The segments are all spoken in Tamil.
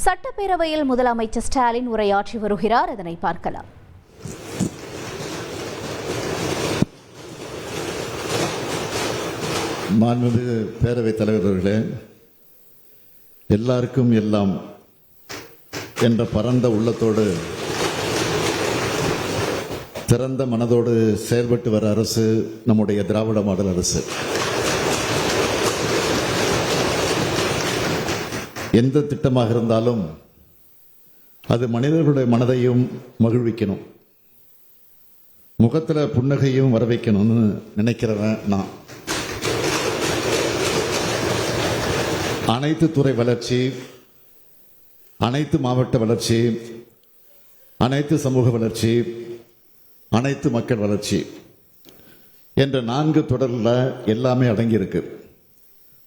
சட்டப்பேரவையில் முதலமைச்சர் ஸ்டாலின் உரையாற்றி வருகிறார். அதனை பார்க்கலாம். மாண்புமிகு பேரவைத் தலைவர் அவர்களே, எல்லாருக்கும் எல்லாம் என்ற பரந்த உள்ளத்தோடு திறந்த மனதோடு செயல்பட்டு வர அரசு நம்முடைய திராவிட மாடல் அரசு. எந்த திட்டமாக இருந்தாலும் அது மனிதர்களுடைய மனதையும் மகிழ்விக்கணும், முகத்துல புன்னகையும் வர வைக்கணும்னு நினைக்கிறவன் நான். அனைத்து துறை வளர்ச்சி, அனைத்து மாவட்ட வளர்ச்சி, அனைத்து சமூக வளர்ச்சி, அனைத்து மக்கள் வளர்ச்சி என்ற 4 தொடரில் எல்லாமே அடங்கியிருக்கு.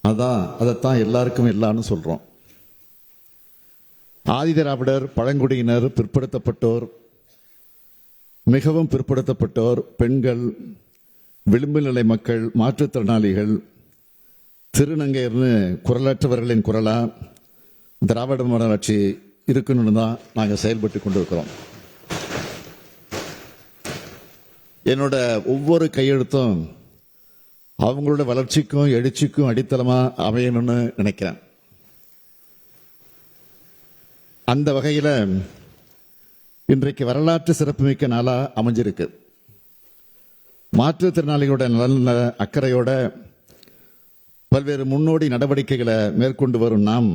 அதைத்தான் எல்லாருக்கும் எல்லாம்னு சொல்றோம். ஆதிதிராவிடர், பழங்குடியினர், பிற்படுத்தப்பட்டோர், மிகவும் பிற்படுத்தப்பட்டோர், பெண்கள், விளிம்பு நிலை மக்கள், மாற்றுத்திறனாளிகள், திருநங்கையர்னு குரலற்றவர்களின் குரலா திராவிட மாடல் ஆட்சி இருக்கணும்னு தான் நாங்கள் செயல்பட்டு கொண்டிருக்கிறோம். என்னோட ஒவ்வொரு கையெழுத்தும் அவங்களோட வளர்ச்சிக்கும் எழுச்சிக்கும் அடித்தளமா அமையணும்னு நினைக்கிறேன். அந்த வகையில் இன்றைக்கு வரலாற்று சிறப்புமிக்க நாளா அமைஞ்சிருக்கு. மாற்றுத்திறனாளிகளோட நலன அக்கறையோட பல்வேறு முன்னோடி நடவடிக்கைகளை மேற்கொண்டு வரும் நாம்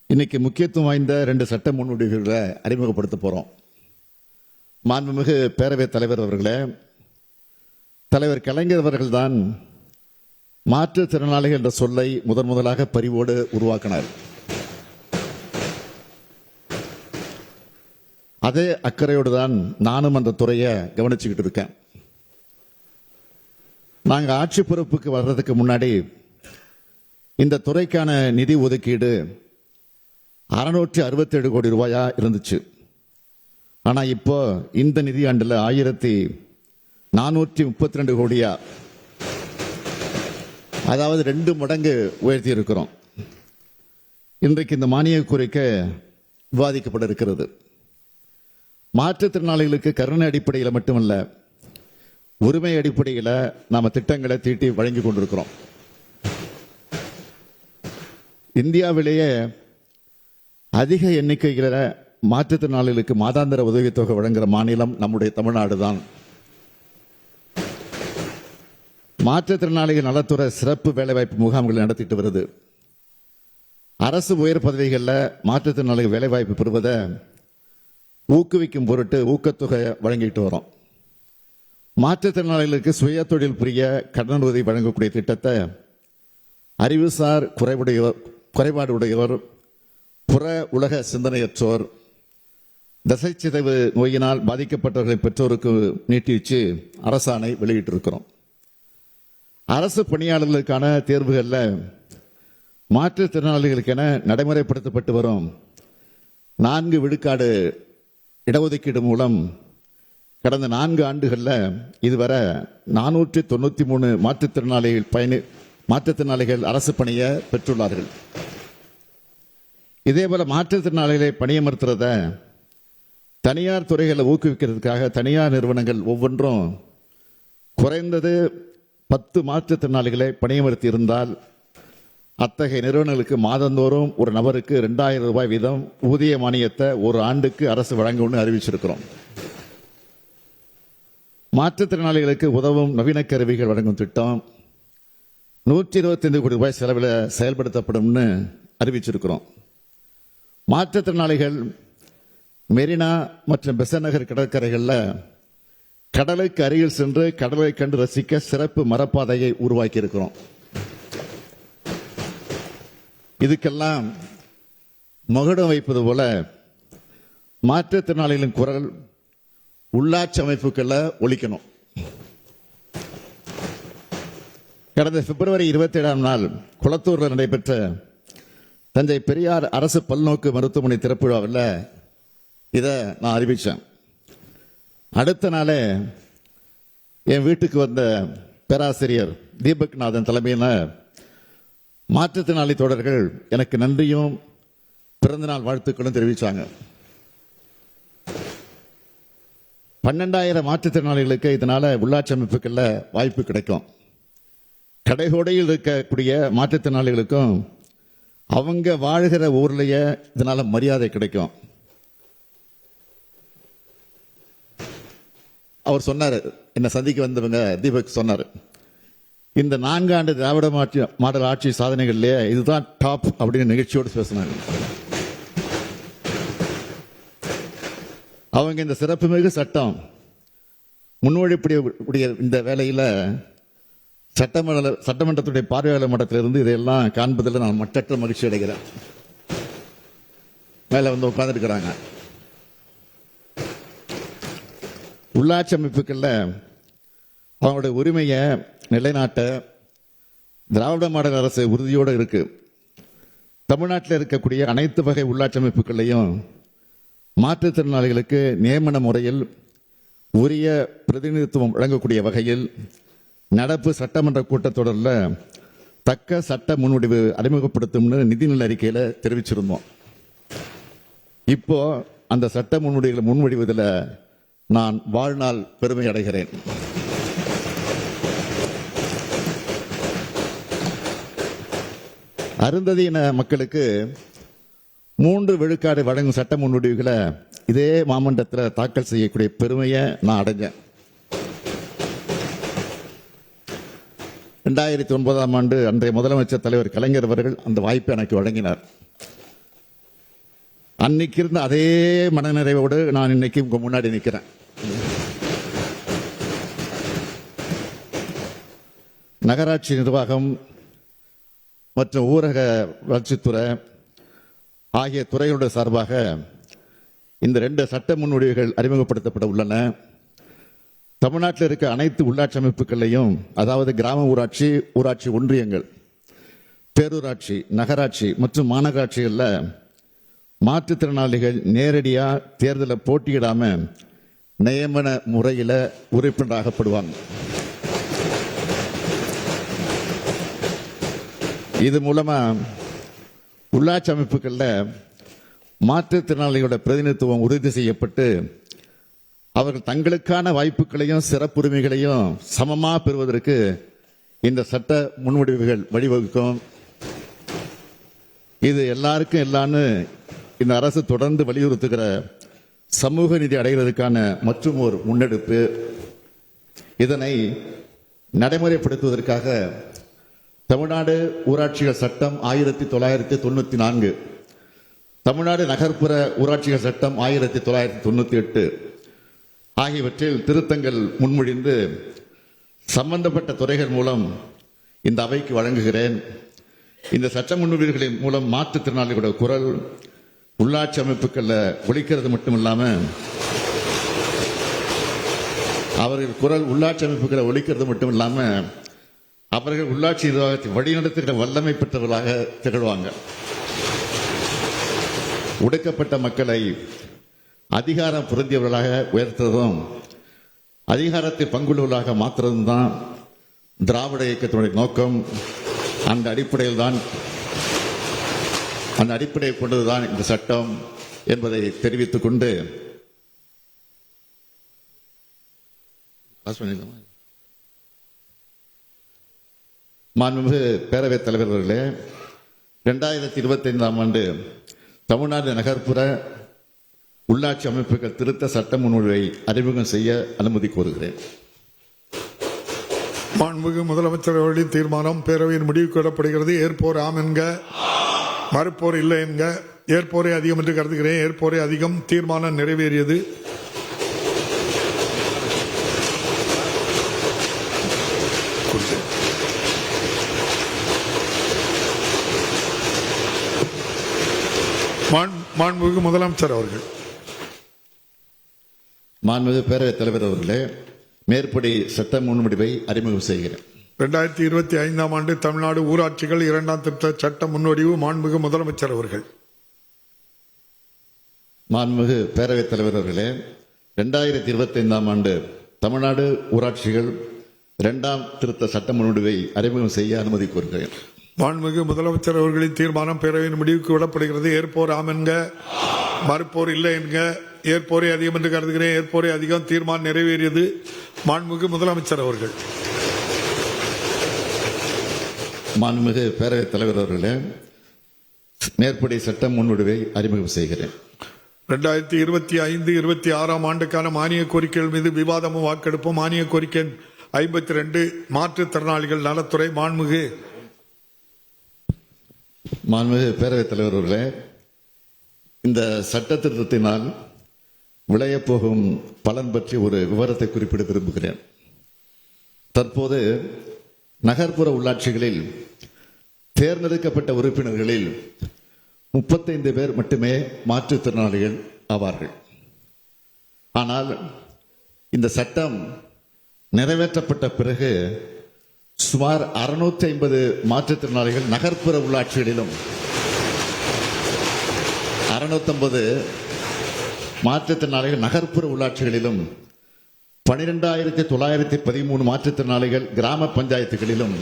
இன்னைக்கு முக்கியத்துவம் வாய்ந்த 2 சட்ட முன்வடிவுகளை அறிமுகப்படுத்த போறோம். மாண்புமிகு பேரவைத் தலைவர் அவர்களே, தலைவர் கலைஞர் அவர்கள்தான் மாற்றுத்திறனாளிகள் என்ற சொல்லை முதலாக பரிவோடு உருவாக்கினார். அதே அக்கறையோடு தான் நானும் அந்த துறையை கவனிச்சுக்கிட்டு இருக்கேன். நாங்கள் ஆட்சி பொறுப்புக்கு வர்றதுக்கு முன்னாடி இந்த துறைக்கான நிதி ஒதுக்கீடு 667 கோடி ரூபாயா இருந்துச்சு. ஆனா இப்போ இந்த நிதியாண்டில் 1432 கோடியா, அதாவது 2 மடங்கு உயர்த்தி இருக்கிறோம். இன்றைக்கு இந்த மானிய கோரிக்கை விவாதிக்கப்பட இருக்கிறது. மாற்றுத்திறனாளிகளுக்கு கருணை அடிப்படையில் மட்டுமல்ல, உரிமை அடிப்படையில் நாம திட்டங்களை தீட்டி வழங்கி கொண்டிருக்கிறோம். இந்தியாவிலேயே அதிக எண்ணிக்கையில் மாற்றுத்திறனாளிகளுக்கு மாதாந்திர உதவித்தொகை வழங்குகிற மாநிலம் நம்முடைய தமிழ்நாடு தான். மாற்றுத்திறனாளிகள் நலத்துறை சிறப்பு வேலைவாய்ப்பு முகாம்களை நடத்திட்டு வருது. அரசு உயர் பதவிகளில் மாற்றுத்திறனாளிகள் வேலைவாய்ப்பு பெறுவதை ஊக்குவிக்கும் பொருட்டு ஊக்கத்தொகை வழங்கிட்டு வரோம். மாற்றுத்திறனாளிகளுக்கு சுய தொழில் புரிய கடனுதவி வழங்கக்கூடிய திட்டத்தை அறிவுசார் குறைபாடு உடையவர், புற உலக சிந்தனையற்றோர், தசைச்சிதைவு நோயினால் பாதிக்கப்பட்டவர்களின் பெற்றோருக்கு நீட்டி வச்சு அரசாணை வெளியிட்டிருக்கிறோம். அரசு பணியாளர்களுக்கான தேர்வுகளில் மாற்றுத்திறனாளிகளுக்கென நடைமுறைப்படுத்தப்பட்டு வரும் 4 விழுக்காடு இடஒதுக்கீடு மூலம் கடந்த 4 ஆண்டுகளில் இதுவரை 493 மாற்றுத்திறனாளிகள் அரசு பணியை பெற்றுள்ளார்கள். இதேபோல மாற்றுத்திறனாளிகளை பணியமர்த்துறத தனியார் துறைகளை ஊக்குவிக்கிறதுக்காக தனியார் நிறுவனங்கள் ஒவ்வொன்றும் குறைந்தது 10 மாற்றுத்திறனாளிகளை பணியமர்த்தி இருந்தால் அத்தகைய நிறுவனங்களுக்கு மாதந்தோறும் ஒரு நபருக்கு 2000 ரூபாய் வீதம் ஊதிய மானியத்தை ஒரு ஆண்டுக்கு அரசு வழங்கும்னு அறிவிச்சிருக்கிறோம். மாற்றுத்திறனாளிகளுக்கு உதவும் நவீன கருவிகள் வழங்கும் திட்டம் 125 கோடி ரூபாய் செலவில் செயல்படுத்தப்படும் அறிவிச்சிருக்கிறோம். மாற்றுத்திறனாளிகள் மெரினா மற்றும் பெசன்ட் நகர் கடற்கரைகளில் கடலுக்கு அருகில் சென்று கடலை கண்டு ரசிக்க சிறப்பு மரப்பாதையை உருவாக்கி இருக்கிறோம். இதுக்கெல்லாம் மகுடம் வைப்பது போல மாற்றுத்திறனாளிகளின் குரல் உள்ளாட்சி அமைப்புகள்ல ஒலிக்கணும். கடந்த பிப்ரவரி 27ஆம் நாள் குளத்தூரில் நடைபெற்ற தஞ்சை பெரியார் அரசு பல்நோக்கு மருத்துவமனை திறப்பு விழாவில் இதை நான் அறிவித்தேன். அடுத்த நாளே என் வீட்டுக்கு வந்த பேராசிரியர் தீபக்நாதன் தலைமையில் மாற்றுத்திறனாளி தோழர்கள் எனக்கு நன்றியும் பிறந்தநாள் வாழ்த்துக்களும் தெரிவித்தாங்க. 12,000 மாற்றுத்திறனாளிகளுக்கு இதனால உள்ளாட்சி அமைப்புகளில் வாய்ப்பு கிடைக்கும். கடைகோடையில் இருக்கக்கூடிய மாற்றுத்திறனாளிகளுக்கும் அவங்க வாழ்கிற ஊர்லயே இதனால மரியாதை கிடைக்கும். அவர் சொன்னார், என்னை சந்திக்க வந்தவங்க தீபக் சொன்னார், இந்த 4 ஆண்டு திராவிட மாடல் ஆட்சி சாதனைகள்லயே இதுதான் டாப் அப்படின்னு நிகழ்ச்சியோடு பேசினாங்க. அவங்க இந்த சிறப்புமிகு சட்டம் முன்மொழியக்கூடிய இந்த வேலையில சட்டமன்றத்துடைய பார்வையாளர் மன்றத்திலிருந்து இதையெல்லாம் காண்பதில் நான் மற்றற்ற மகிழ்ச்சி அடைகிறேன். மேல வந்து உட்கார்ந்துருக்கிறாங்க. உள்ளாட்சி அமைப்புகள்ல அவங்களுடைய உரிமையை நிலைநாட்ட திராவிட மாடல் அரசு உறுதியோடு இருக்கு. தமிழ்நாட்டில் இருக்கக்கூடிய அனைத்து வகை உள்ளாட்சி அமைப்புகளையும் மாற்றுத்திறனாளிகளுக்கு நியமன முறையில் உரிய பிரதிநிதித்துவம் வழங்கக்கூடிய வகையில் நடப்பு சட்டமன்ற கூட்டத்தொடரில் தக்க சட்ட முன்வடிவு அறிமுகப்படுத்தும்னு நிதிநிலை அறிக்கையில் தெரிவிச்சிருந்தோம். இப்போ அந்த சட்ட முன்வடிவதில் நான் வாழ்நாள் பெருமை அடைகிறேன். அருந்ததியின மக்களுக்கு 3 விழுக்காடு வழங்கும் சட்ட முன்வடிவுகளை இதே மாமன்றத்தில் தாக்கல் செய்யக்கூடிய பெருமையை நான் அடைஞ்சேன். 2009ஆம் ஆண்டு அன்றைய முதலமைச்சர் தலைவர் கலைஞர் அவர்கள் அந்த வாய்ப்பை எனக்கு வழங்கினார். அன்னைக்கு இருந்த அதே மனநிறைவோடு நான் இன்னைக்கு உங்க முன்னாடி நிற்கிறேன். நகராட்சி நிர்வாகம் மற்றும் ஊரக வளர்ச்சித்துறை ஆகிய துறைகளுடைய சார்பாக இந்த 2 சட்ட முன்வடிவுகள் அறிமுகப்படுத்தப்பட உள்ளன. தமிழ்நாட்டில் இருக்க அனைத்து உள்ளாட்சி அமைப்புகளையும், அதாவது கிராம ஊராட்சி, ஊராட்சி ஒன்றியங்கள், பேரூராட்சி, நகராட்சி மற்றும் மாநகராட்சிகளில் மாற்றுத்திறனாளிகள் நேரடியாக தேர்தலில் போட்டியிடாம நியமன முறையில் உறுப்பினராகப்படுவாங்க. இது மூலமா உள்ளாட்சி அமைப்புகளில் மாற்றுத்திறனாளிகளோட பிரதிநிதித்துவம் உறுதி செய்யப்பட்டு அவர்கள் தங்களுக்கான வாய்ப்புகளையும் சிறப்புரிமைகளையும் சமமாக பெறுவதற்கு இந்த சட்ட முன்வடிவுகள் வழிவகுக்கும். இது எல்லாருக்கும் எல்லான்னு இந்த அரசு தொடர்ந்து வலியுறுத்துகிற சமூக நீதி அடைகிறதுக்கான மற்றும் ஒரு முன்னெடுப்பு. இதனை நடைமுறைப்படுத்துவதற்காக தமிழ்நாடு ஊராட்சிகள் சட்டம் 1994, தமிழ்நாடு நகர்ப்புற ஊராட்சிகள் சட்டம் 1998 ஆகியவற்றில் திருத்தங்கள் முன்மொழிந்து சம்பந்தப்பட்ட துறைகள் மூலம் இந்த அவைக்கு வழங்குகிறேன். இந்த சட்ட முன்வடிவுகளின் மூலம் மாற்றுத்திறனாளிகளோட குரல் உள்ளாட்சி அமைப்புகளில் ஒலிக்கிறது மட்டுமில்லாம அவர்கள் குரல் உள்ளாட்சி அமைப்புகளை ஒலிக்கிறது மட்டுமில்லாம அவர்கள் உள்ளாட்சி நிர்வாகத்தை வழிநடத்துகிற வல்லமை பெற்றவர்களாக திகழ்வாங்க. ஒடுக்கப்பட்ட மக்களை அதிகாரம் பொருந்தியவர்களாக உயர்த்துவதும் அதிகாரத்தை பங்குள்ளவர்களாக மாற்றுவதும் தான் திராவிட இயக்கத்தினுடைய நோக்கம். அந்த அடிப்படையை கொண்டதுதான் இந்த சட்டம் என்பதை தெரிவித்துக் கொண்டு மாண்புமிகு பேரவைத் தலைவர் அவர்களே, 2025ஆம் ஆண்டு தமிழ்நாடு நகர்ப்புற உள்ளாட்சி அமைப்புகள் திருத்த சட்ட முன்வடிவை அறிமுகம் செய்ய அனுமதி கோருகிறேன். மாண்புமிகு முதலமைச்சர் அவர்களின் தீர்மானம் பேரவையின் முடிவுக்கு விடப்படுகிறது. ஏற்போர் ஆம் என்க, மறுப்போர் இல்லை என்க. ஏற்போரே அதிகம் என்று கருதுகிறேன். ஏற்போரே அதிகம். தீர்மானம் நிறைவேறியது. மாண்புமிகு முதலமைச்சர் அவர்கள். மாண்புமிகு பேரவைத் தலைவர் அவர்களே, மேற்படி சட்ட முன்வடிவை அறிமுகம் செய்கிறேன். 2025ஆம் ஆண்டு தமிழ்நாடு ஊராட்சிகள் 2ஆம் திருத்த சட்ட முன்வடிவு. மாண்புமிகு முதலமைச்சர் அவர்கள். மாண்புமிகு பேரவைத் தலைவர் அவர்களே, 2025ஆம் ஆண்டு தமிழ்நாடு ஊராட்சிகள் 2ஆம் திருத்த சட்ட முன்வடிவை அறிமுகம் செய்ய அனுமதி கோருகிறேன். மாண்புமிகு முதலமைச்சர் அவர்களின் தீர்மானம் பேரவையின் முடிவுக்கு விடப்படுகிறது. ஏற்போர் ஆம் என்க, மறுப்போர் இல்லை என்க. ஏற்போரே அதிகம் என்று கருதுகிறேன். ஏற்போரே அதிகம். தீர்மானம் நிறைவேறியது. மாண்புமிகு முதலமைச்சர் அவர்கள். மாண்புமிகு பேரவைத் தலைவர் அவர்களே, மேற்படி சட்ட முன்வடிவை அறிமுகம் செய்கிறேன். 2025-26 ஆண்டுக்கான மானிய கோரிக்கைகள் மீது விவாதமும் வாக்கெடுப்பும். மானிய கோரிக்கை 52 மாற்றுத்திறனாளிகள் நலத்துறை. மாண்புமிகு பேரவைத் தலைவர் அவர்களே, இந்த சட்ட திருத்தத்தினால் விளையப்போகும் பலன் பற்றி ஒரு விவரத்தை குறிப்பிட விரும்புகிறேன். தற்போது நகர்ப்புற உள்ளாட்சிகளில் தேர்ந்தெடுக்கப்பட்ட உறுப்பினர்களில் 35 பேர் மட்டுமே மாற்றுத்திறனாளிகள் ஆவார்கள். ஆனால் இந்த சட்டம் நிறைவேற்றப்பட்ட பிறகு சுமார் 650 மாற்றுத்திறனாளிகள் நகர்ப்புற உள்ளாட்சிகளிலும் 650 மாற்றுத்திறனாளிகள் நகர்ப்புற உள்ளாட்சிகளிலும் 12,913 மாற்றுத்திறனாளிகள் கிராம பஞ்சாயத்துகளிலும்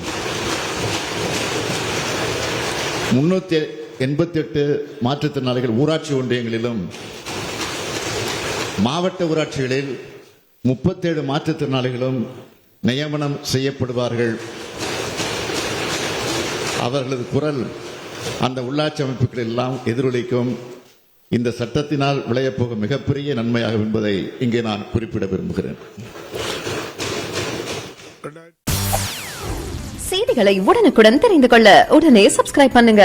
388 மாற்றுத்திறனாளிகள் ஊராட்சி ஒன்றியங்களிலும் மாவட்ட ஊராட்சிகளில் 37 மாற்றுத்திறனாளிகளும் நியமனம் செய்யப்படுவார்கள். அவர்களது குரல் அந்த உள்ளாட்சி அமைப்புகள் எல்லாம் எதிரொலிக்கும். இந்த சட்டத்தினால் விளையப்போகும் மிகப்பெரிய நன்மையாகும் என்பதை இங்கே நான் குறிப்பிட விரும்புகிறேன். செய்திகளை உடனுக்குடன் தெரிந்து கொள்ள உடனே சப்ஸ்கிரைப் பண்ணுங்க.